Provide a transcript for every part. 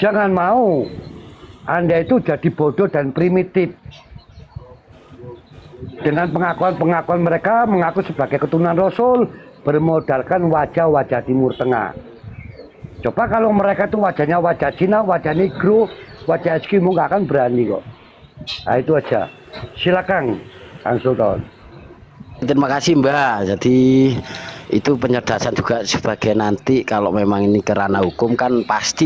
Jangan mau Anda itu jadi bodoh dan primitif. Dengan pengakuan-pengakuan mereka mengaku sebagai keturunan Rasul bermodalkan wajah-wajah Timur Tengah. Coba kalau mereka itu wajahnya wajah Cina, wajah Negro, wajah Eskimo, nggak akan berani kok. Nah itu aja. Silakan Kang Sultan. Terima kasih Mbak. Jadi itu pencerdasan juga sebagai nanti kalau memang ini kerana hukum kan pasti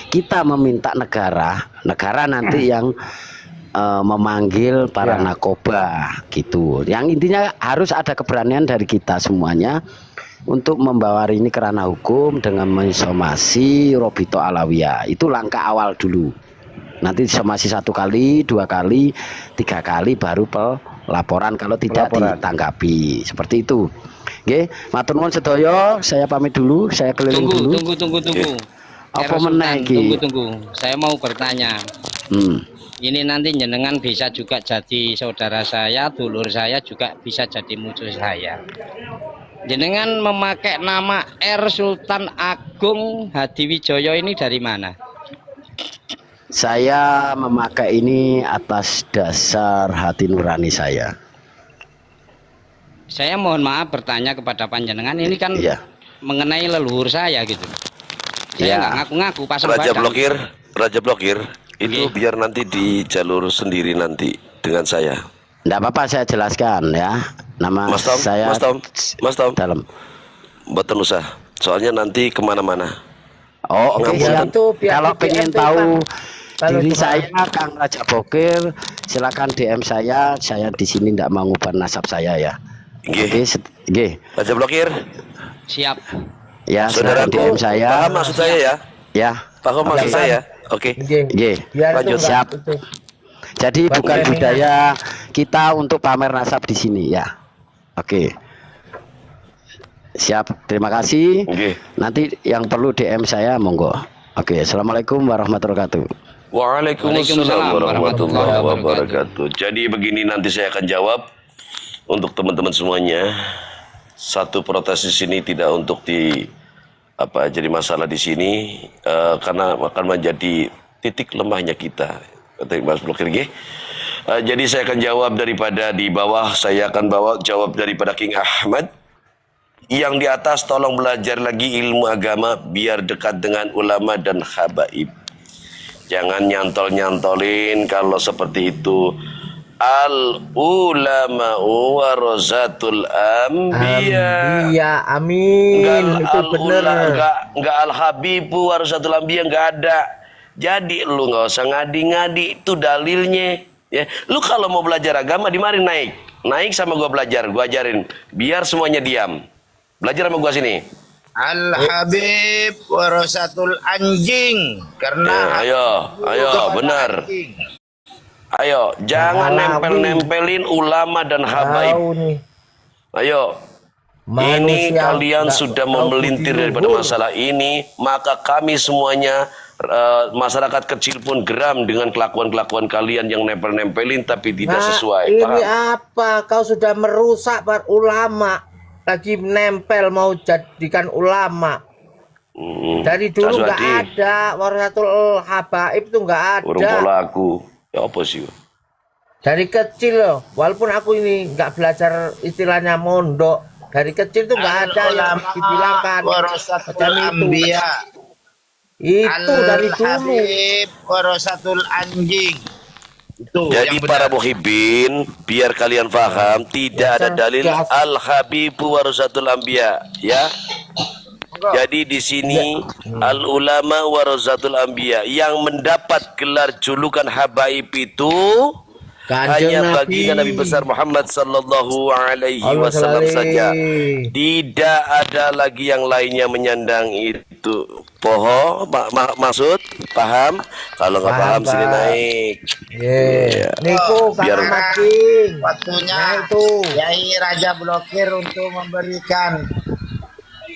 kita meminta negara nanti yang memanggil para narkoba gitu. Yang intinya harus ada keberanian dari kita semuanya untuk membawa ini kerana hukum dengan mensomasi Robito Alawiyah. Itu langkah awal dulu. Nanti somasi 1 kali, 2 kali, 3 kali baru laporan kalau tidak ditanggapi. Seperti itu. Oke, matur nuwun sedaya, saya pamit dulu, saya keliling dulu. Tunggu. Apa meneh iki? Tunggu. Saya mau bertanya. Ini nanti jenengan bisa juga jadi saudara saya, dulur saya juga bisa jadi musuh saya. Jenengan memakai nama R Sultan Agung Hadiwijoyo ini dari mana? Saya memakai ini atas dasar hati nurani saya. Saya mohon maaf bertanya kepada panjenengan, ini kan mengenai leluhur saya gitu. Saya nggak ngaku-ngaku pasang Raja Blokir itu biar nanti di jalur sendiri nanti dengan saya. Nggak apa-apa, saya jelaskan ya. Nama Mas Tom, saya Mas Tom dalam. Mboten usah. Soalnya nanti kemana-mana. Oh oke, kalau pengen tahu diri saya Kang Raja Blokir, silakan DM saya di sini tidak mengubah nasab saya ya. Oke, Raja Blokir. Siap. Ya, silakan DM saya. Paham maksud saya ya? Ya. Paham maksud saya? Oke. Lanjut. Siap. Jadi bukan budaya kita untuk pamer nasab di sini ya. Oke. Siap, terima kasih. Nanti yang perlu DM saya monggo. Oke, assalamualaikum warahmatullahi wabarakatuh. Waalaikumsalam warahmatullahi wabarakatuh. Jadi begini, nanti saya akan jawab untuk teman-teman semuanya. Satu protes di sini tidak untuk jadi masalah di sini karena akan menjadi titik lemahnya kita. Kata Mas Blokir. Jadi saya akan jawab daripada di bawah, saya akan jawab daripada King Ahmad. Yang di atas tolong belajar lagi ilmu agama biar dekat dengan ulama dan habaib. Jangan nyantol-nyantolin kalau seperti itu. Al ulama warasatul anbiya. Amin. Itu benar. Enggak al habibu warasatul anbiya, enggak ada. Jadi lu nggak usah ngadi-ngadi, itu dalilnya. Ya, lu kalau mau belajar agama di mari naik sama gua belajar, gua ajarin. Biar semuanya diam. Belajar sama gua sini. Al Habib warasatul anjing karena ayo benar. Ayo, jangan nempel-nempelin ulama dan habaib. Ayo. Ini kalian sudah memelintir daripada masalah ini, maka kami semuanya masyarakat kecil pun geram dengan kelakuan-kelakuan kalian yang nempel-nempelin tapi tidak sesuai. Ini apa? Kau sudah merusak para ulama. Lagi nempel mau jadikan ulama. Dari dulu nggak ada warasatul habaib itu nggak ada. Urung pola aku. Ya apa sih? Dari kecil loh, walaupun aku ini nggak belajar istilahnya mondok, dari kecil tuh nggak ada yang dibilangkan warasatul anbiya. Itu dari dulu. Warasatul anjing. Itu jadi para muhibbin, biar kalian paham, tidak ada dalil al habibu warasatul anbiya, ya. Jadi di sini al ulama warasatul anbiya, yang mendapat gelar julukan habaib itu hanya baginda Nabi besar Muhammad sallallahu alaihi wasallam saja. Tidak ada lagi yang lainnya menyandang itu. Maksud paham? Kalau nggak paham sini naik. Niku biar makin waktunya itu Yai Raja Blokir untuk memberikan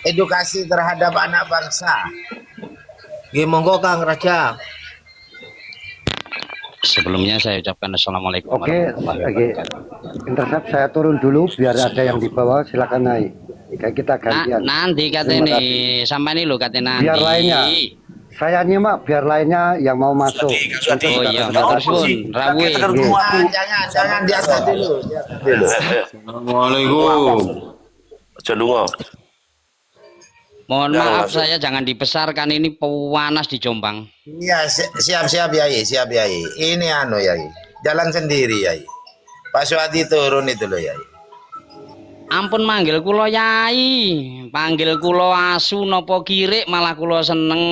edukasi terhadap anak bangsa. Monggo Kang Raja. Sebelumnya saya ucapkan assalamualaikum. Oke. Intercept saya turun dulu biar ada yang di bawah, silakan naik. Kita gantian. Nanti katanya nih, sama nih lo katanya nanti. Biar lainnya. saya nyimak biar lainnya yang mau masuk. Oh iya, matur suwun, rawuh. Jangan di atas dulu. Assalamualaikum. Cedungo. Mohon Jangan maaf langsung. saya jangan dibesarkan, ini panas di Jombang. Iya, siap Yai, siap Yai. Ini anu Yai. Jalan sendiri Yai. Pak Suhadi turun itu loh Yai. Ampun manggil kula Yai, panggil kula asu napa kirik malah kula seneng.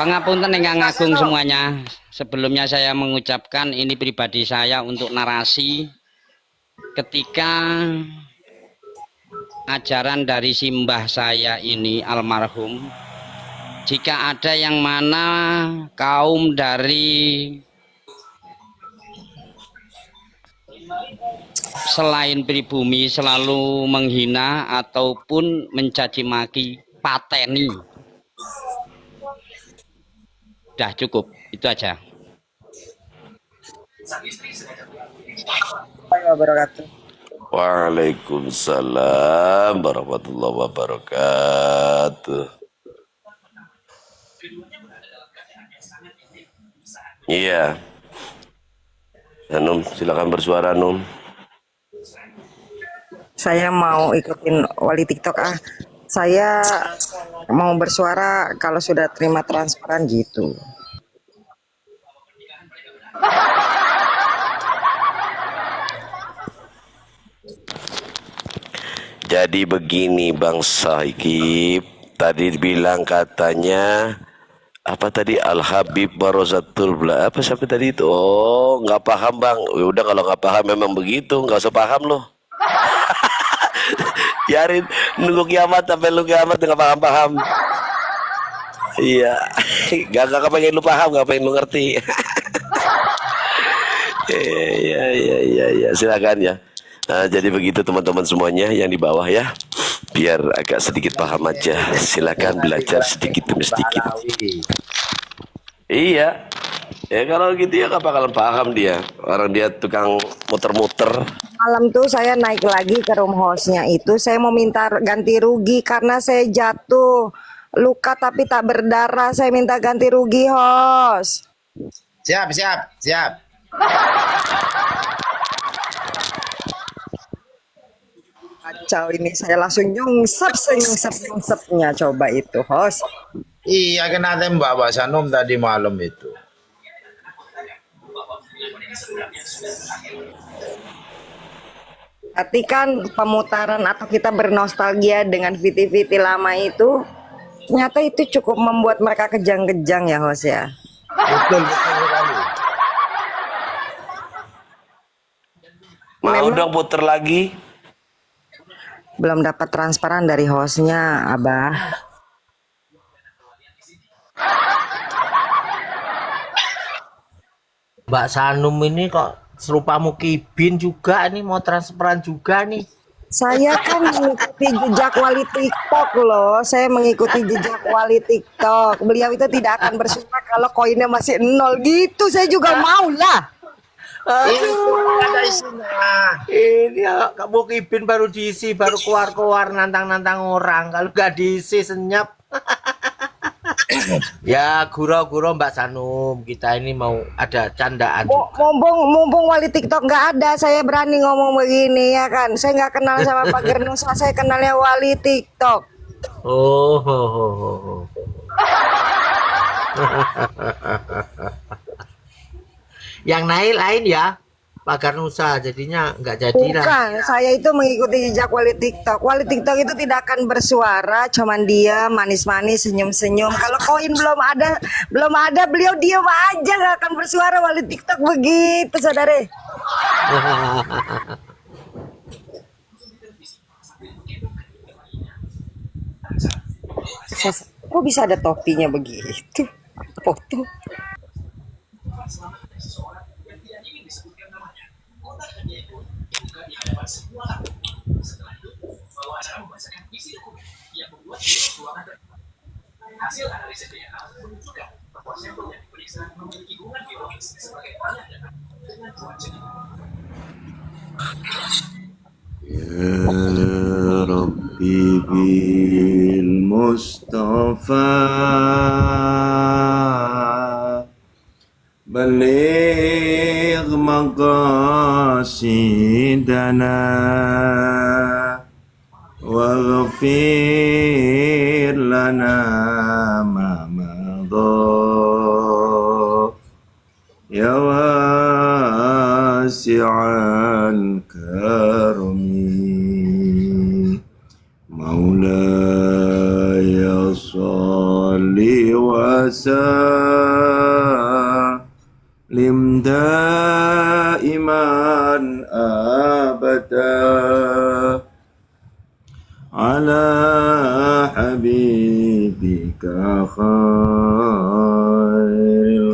Pangapunten ingkang agung semuanya. Sebelumnya saya mengucapkan ini pribadi saya untuk narasi ketika ajaran dari simbah saya ini almarhum, jika ada yang mana kaum dari selain pribumi selalu menghina ataupun mencaci maki, pateni. Dah cukup, itu aja. Waalaikumsalam warahmatullahi wabarakatuh. Iya. Num, silakan bersuara Num. Saya mau ikutin wali TikTok ah. Saya mau bersuara kalau sudah terima transparan gitu. Jadi begini Bang Saikib, tadi bilang katanya apa tadi Al Habib Barozatul Bla apa sampai tadi itu? Oh nggak paham Bang. Ya udah kalau nggak paham memang begitu, nggak usah paham loh. Biarin nunggu kiamat sampai lu kiamat nggak paham-paham. Iya, gak pengen lu paham, gak pengen lu ngerti. Ya, silakan ya. Nah, jadi begitu teman-teman semuanya yang di bawah ya. Biar agak sedikit paham aja. Silakan belajar sedikit demi sedikit. Iya. Ya kalau gitu ya gak bakalan paham dia. Orang dia tukang muter-muter. Malam tuh saya naik lagi ke room hostnya itu. Saya mau minta ganti rugi karena saya jatuh. Luka tapi tak berdarah. Saya minta ganti rugi host. Siap. Kacau ini saya langsung nyungsepnya coba itu host. Iya kena tembak Pak Sanum tadi malam itu. Tapi kan pemutaran atau kita bernostalgia dengan VT-VT lama itu ternyata itu cukup membuat mereka kejang-kejang ya host ya. Betul sekali. Mau dong puter lagi. Belum dapat transparan dari hostnya Abah. Mbak Sanum ini kok serupa Mukibin juga nih, mau transparan juga nih. Saya kan mengikuti jejak wali TikTok loh. Saya mengikuti jejak wali TikTok. Beliau itu tidak akan bersuara kalau koinnya masih 0 gitu. Saya juga mau lah. Ada isinya. Ini ya, Kak Mukibin baru diisi, baru keluar-keluar nantang-nantang orang. Kalau nggak diisi senyap. Ya gurau-gurau Mbak Sanum, kita ini mau ada candaan. Mumpung wali TikTok nggak ada, saya berani ngomong begini ya kan. Saya nggak kenal sama Pak Gernusa, saya kenalnya wali TikTok. Oh. Yang lain ya Pak Garnusa, jadinya nggak jadi lah. Bukan, saya itu mengikuti jejak wali TikTok. Wali TikTok itu tidak akan bersuara, cuman dia manis-manis, senyum-senyum. Kalau koin belum ada, beliau diam aja, nggak akan bersuara. Wali TikTok begitu, saudara. Kok bisa ada topinya begitu? Foto. يا ربي بالمصطفى بلغ مقاصدنا واغفر لنا ما مضى يا واسع الكرم مولاي صل وسلم دائما أبدا على حبيبك خير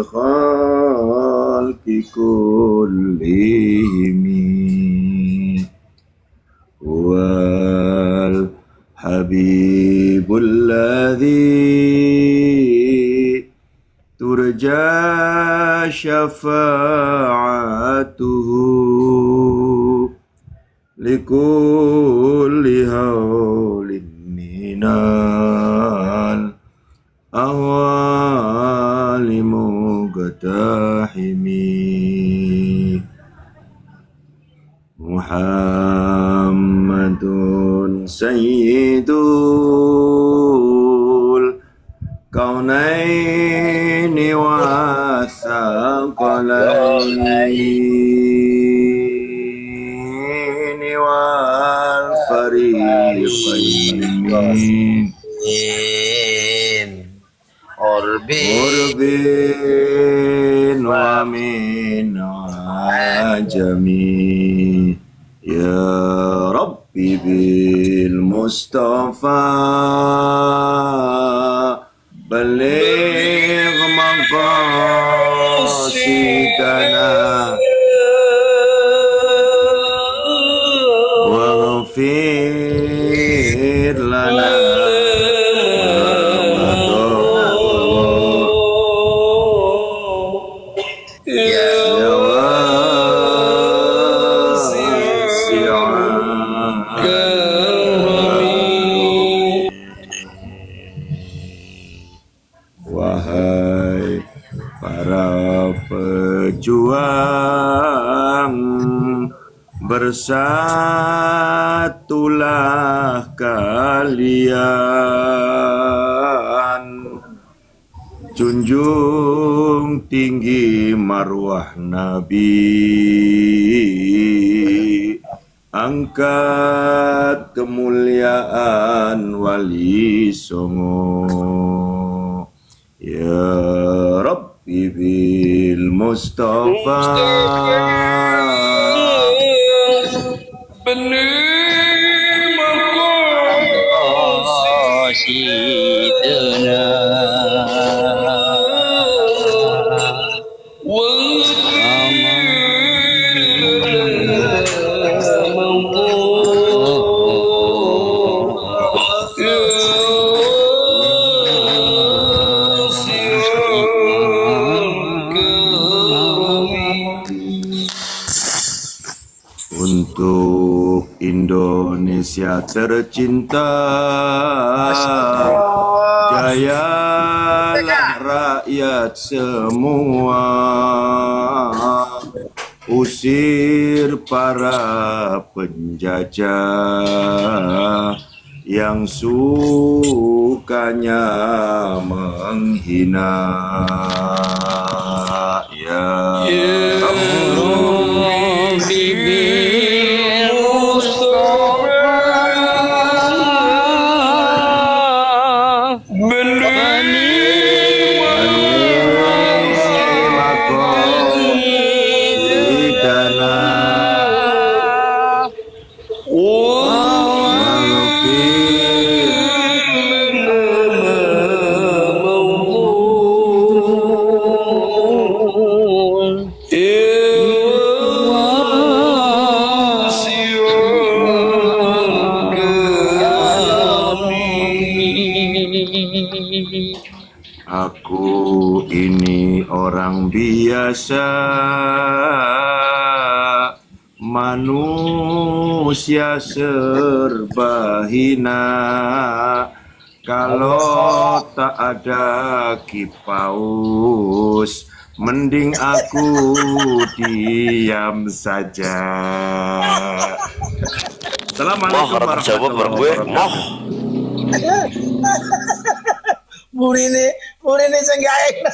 الخلق كلهم هو الحبيب الذي ترجى شفاعته لكل هول من الأهوال مقتحم محمد سيد الكونين والثقلين والفريقين قرب ومن عجم يا ربي بالمصطفى بلغ مقاصدنا واغفر لنا Wahai para pejuang, bersatulah kalian, junjung tinggi marwah Nabi, angkat kemuliaan Wali Songo. Ya Rabbi bil Mustafa untuk Indonesia tercinta, jayalah rakyat semua, usir para penjajah yang sukanya menghina. Ya aku ini orang biasa, manusia serba hina. Kalau tak ada Kipaus, mending aku diam saja. Assalamualaikum terjawab bareng gue. Murini senggaeng.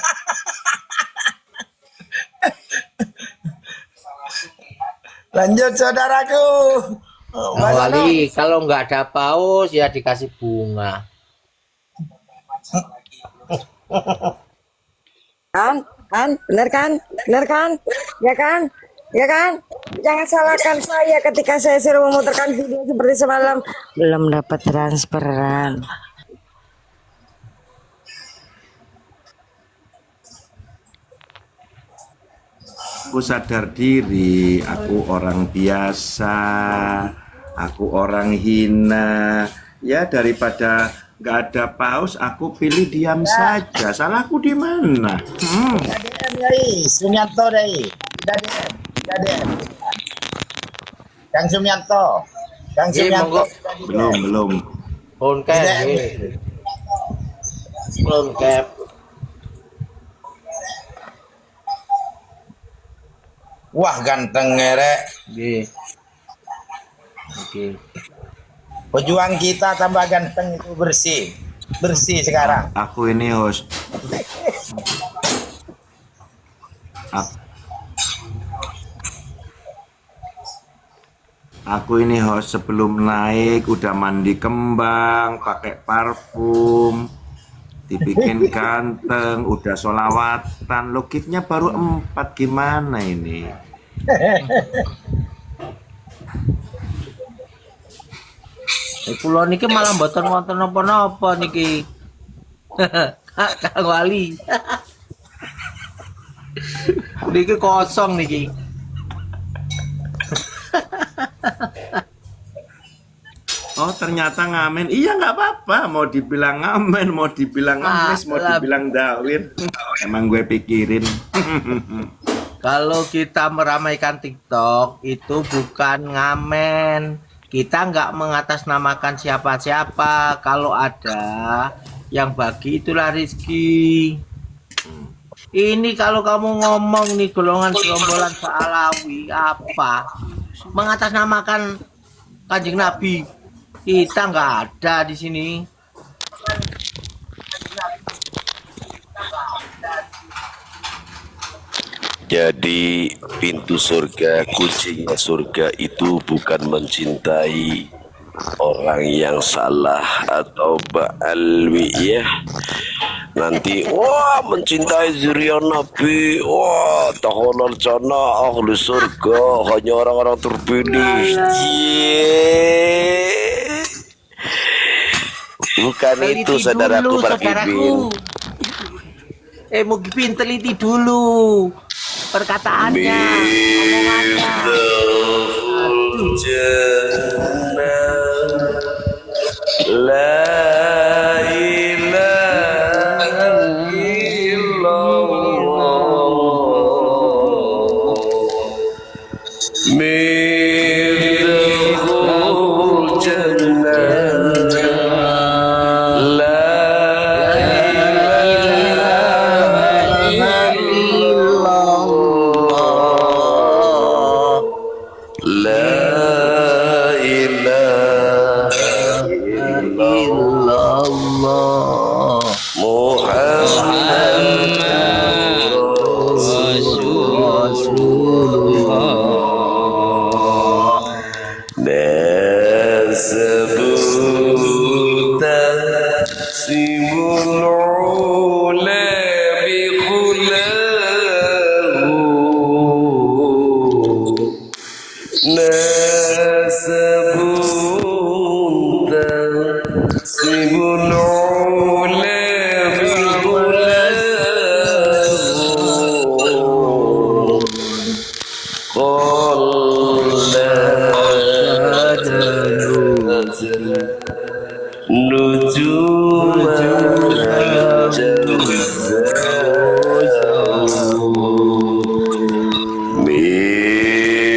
Lanjut saudaraku. Wali, kalau nggak ada paus ya dikasih bunga. Bener kan, ya kan. Jangan salahkan saya ketika saya suruh memutarkan video seperti semalam belum dapat transferan. Aku sadar diri, aku orang biasa, aku orang hina. Ya daripada nggak ada paus, aku pilih diam saja. Salahku di mana? Sumianto deh. Daden. Kang Sumianto. Belum. Cap. Wah ganteng ngerek. Oke. Pejuang kita tambah ganteng itu bersih sekarang. Aku ini host. Aku ini host sebelum naik udah mandi kembang, pakai parfum, dibikin ganteng, udah sholawatan, lo kitnya baru 4, gimana ini? Pulau niki malah mboten wonten napa-napa niki. Kang Wali. Niki kosong niki. Oh ternyata ngamen. Iya nggak apa-apa, mau dibilang ngamen, mau dibilang ngemis, mau dibilang dawir. Emang gue pikirin. Kalau kita meramaikan TikTok itu bukan ngamen. Kita nggak mengatasnamakan siapa-siapa. Kalau ada yang bagi itulah rezeki. Ini kalau kamu ngomong nih golongan gerombolan Alawi apa? Mengatasnamakan Kanjeng Nabi. Kita nggak ada di sini. Jadi pintu surga, kuncinya surga itu bukan mencintai orang yang salah atau ba'alwi ya. Nanti wah mencintai zuriat Nabi, wah tahun jannah ahli surga hanya orang-orang terpilih. Bukan itu saudaraku Parkibin. Mungkin teliti dulu perkataannya,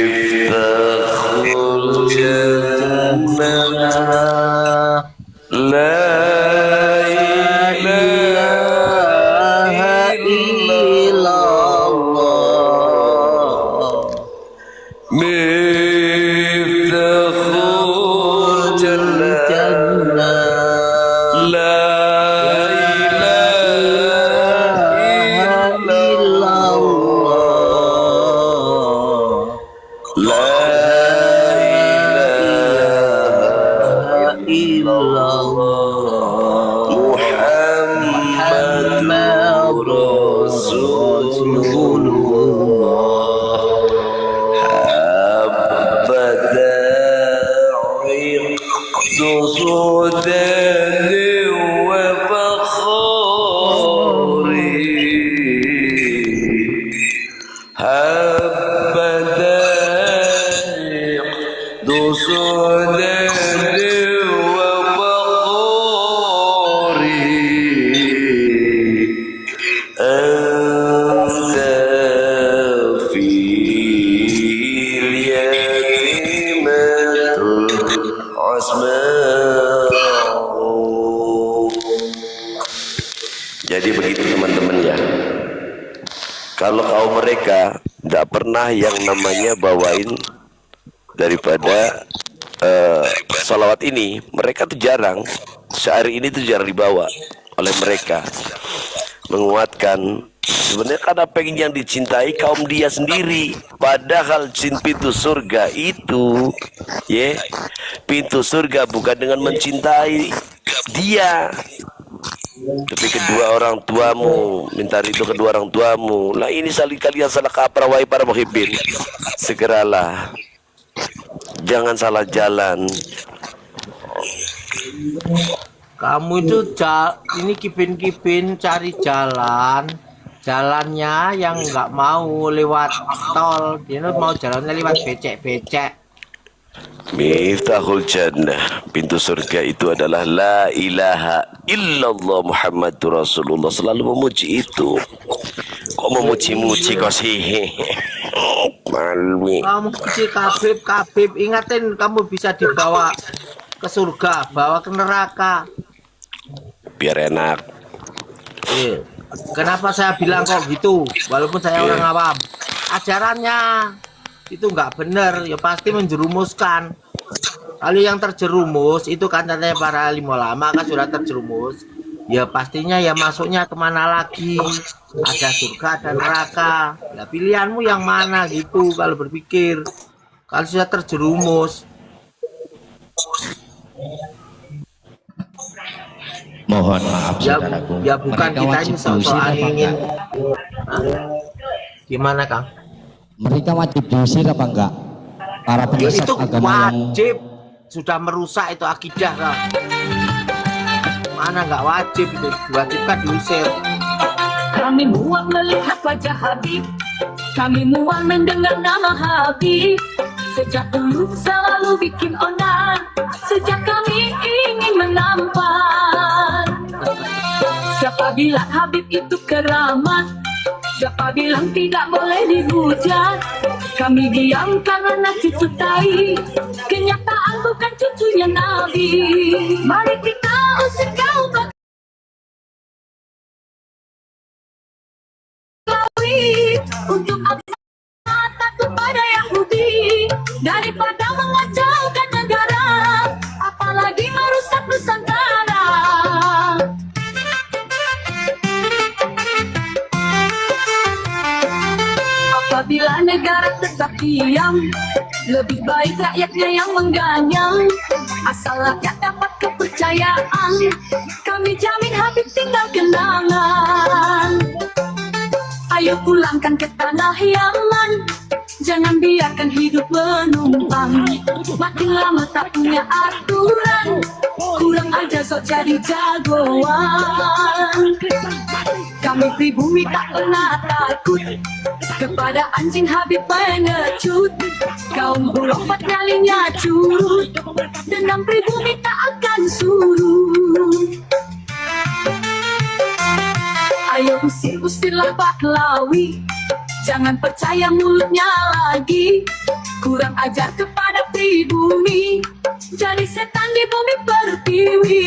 Miftah La ilaha illallah Miftahul Jannah La ilaha illallah La ilaha illallah Muhammadur Rasulullah Habada'i Dusudani wa fakhari Habada'i Dusudani wa fakhari Anta fil yatimatul asma'u. Jadi begitu teman-teman ya. Kalau kaum mereka tidak pernah yang namanya bawain daripada salawat ini, mereka tuh jarang. Sehari ini tuh jarang dibawa oleh mereka. Menguatkan sebenarnya karena pengen yang dicintai kaum dia sendiri, padahal pintu surga itu pintu surga bukan dengan mencintai dia, tapi kedua orang tuamu, minta ridho kedua orang tuamu. Lah ini kalian salah kaprah wahai para muhibbin, segeralah, jangan salah jalan. Kamu itu ini kipin-kipin cari jalannya yang nggak mau lewat tol, dia mau jalannya lewat becek-becek. Miftahul Jannah, pintu surga itu adalah la ilaha illallah Muhammadur Rasulullah. Selalu memuji itu. Kok memuji-muji kok sih? Malmi. Kamu kecil kabib, ingatin kamu bisa dibawa ke surga, bawa ke neraka. Biar enak. Kenapa saya bilang kok gitu? Walaupun saya orang awam, ajarannya itu nggak benar, ya pasti menjerumuskan. Kalau yang terjerumus itu kan katanya para alim ulama kan sudah terjerumus, ya pastinya ya masuknya kemana lagi? Ada surga, ada neraka. Ya pilihanmu yang mana gitu kalau berpikir. Kalau sudah terjerumus. Mohon maaf saudaraku. Ya bukan kita ini soal ingin. Gimana Kang? Mereka wajib diusir apa enggak? Para Ya penyesat itu agama wajib, sudah merusak itu akidah Kang. Mana nggak wajib itu, diwajibkan diusir. Kami muak melihat wajah Habib, kami muak mendengar nama Habib. Sejak dulu selalu bikin onar, sejak kami ingin menampak. Siapa bilang Habib itu keramat? Siapa bilang tidak boleh dihujat? Kami diam karena cucu tai, kenyataan bukan cucunya Nabi. Mari kita usir kau untuk apa takut pada Yahudi, daripada mengacaukan negara, apalagi merusak Nusantara. Apabila negara tetap diam, lebih baik rakyatnya yang mengganyang. Asal rakyat dapat kepercayaan, kami jamin Habib tinggal kenangan. Ayo pulangkan ke tanah Yaman, jangan biarkan hidup menumpang. Makin lama tak punya aturan, kurang aja sok jadi jagoan. Kami pribumi tak pernah takut kepada anjing Habib pengecut. Kaum buruk nyalinya curut, dendam pribumi tak akan surut. Ayo usir-usirlah Pahlawi, jangan percaya mulutnya lagi. Kurang ajar kepada pribumi, jadi setan di bumi pertiwi.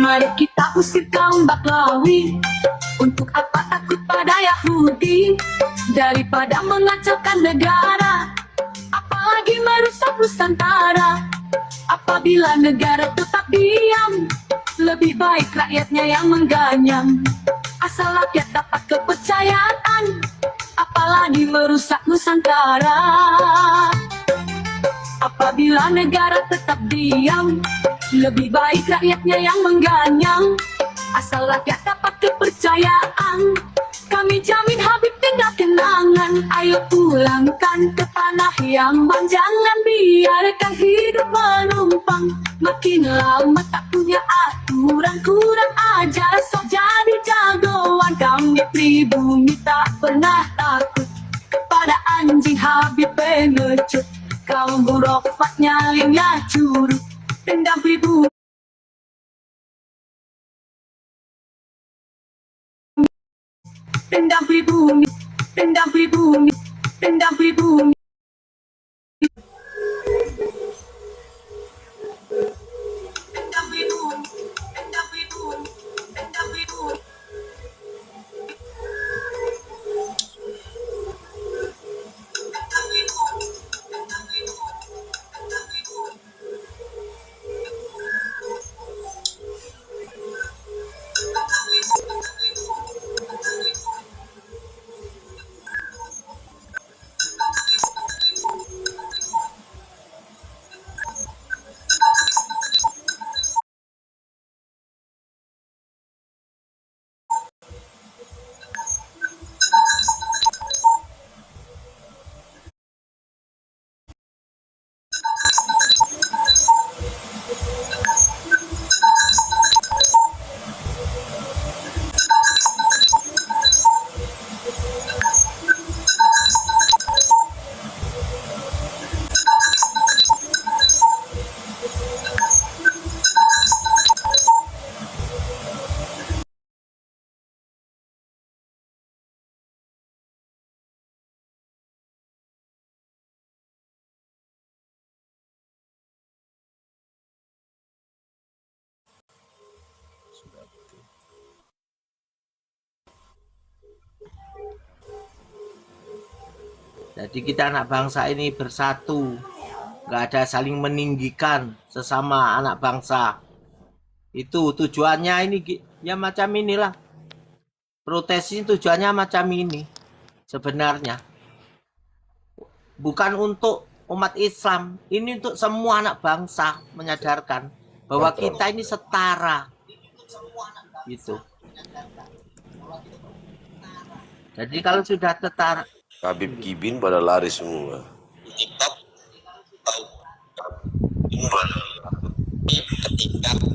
Mari kita usir kaum Baklawi. Untuk apa takut pada Yahudi? Daripada mengacaukan negara, apalagi merusak Nusantara. Apabila negara tetap diam, lebih baik rakyatnya yang mengganyang. Asal rakyat dapat kepercayaan, apalagi merusak Nusantara. Apabila negara tetap diam, lebih baik rakyatnya yang mengganyang. Asal rakyat dapat kepercayaan, kami jamin Habib tinggal kenangan. Ayo pulangkan ke tanah yang bang, jangan biarkan hidup menumpang. Makin lama tak punya aturan, kurang ajar sok jadi jagoan. Kami pribumi tak pernah takut kepada anjing Habib pengecut. Kaum burofat nyalinya curut, dendam pribumi. Dendam pribumi, dendam pribumi, dendam pribumi. Dendam pribumi, dendam pribumi, dendam pribumi. Jadi kita anak bangsa ini bersatu, nggak ada saling meninggikan sesama anak bangsa. Itu tujuannya ini ya macam inilah. Protes ini tujuannya macam ini sebenarnya. Bukan untuk umat Islam, ini untuk semua anak bangsa, menyadarkan bahwa kita ini setara. Gitu. Jadi kalau sudah setara, Habib Kibin pada lari semua. ketika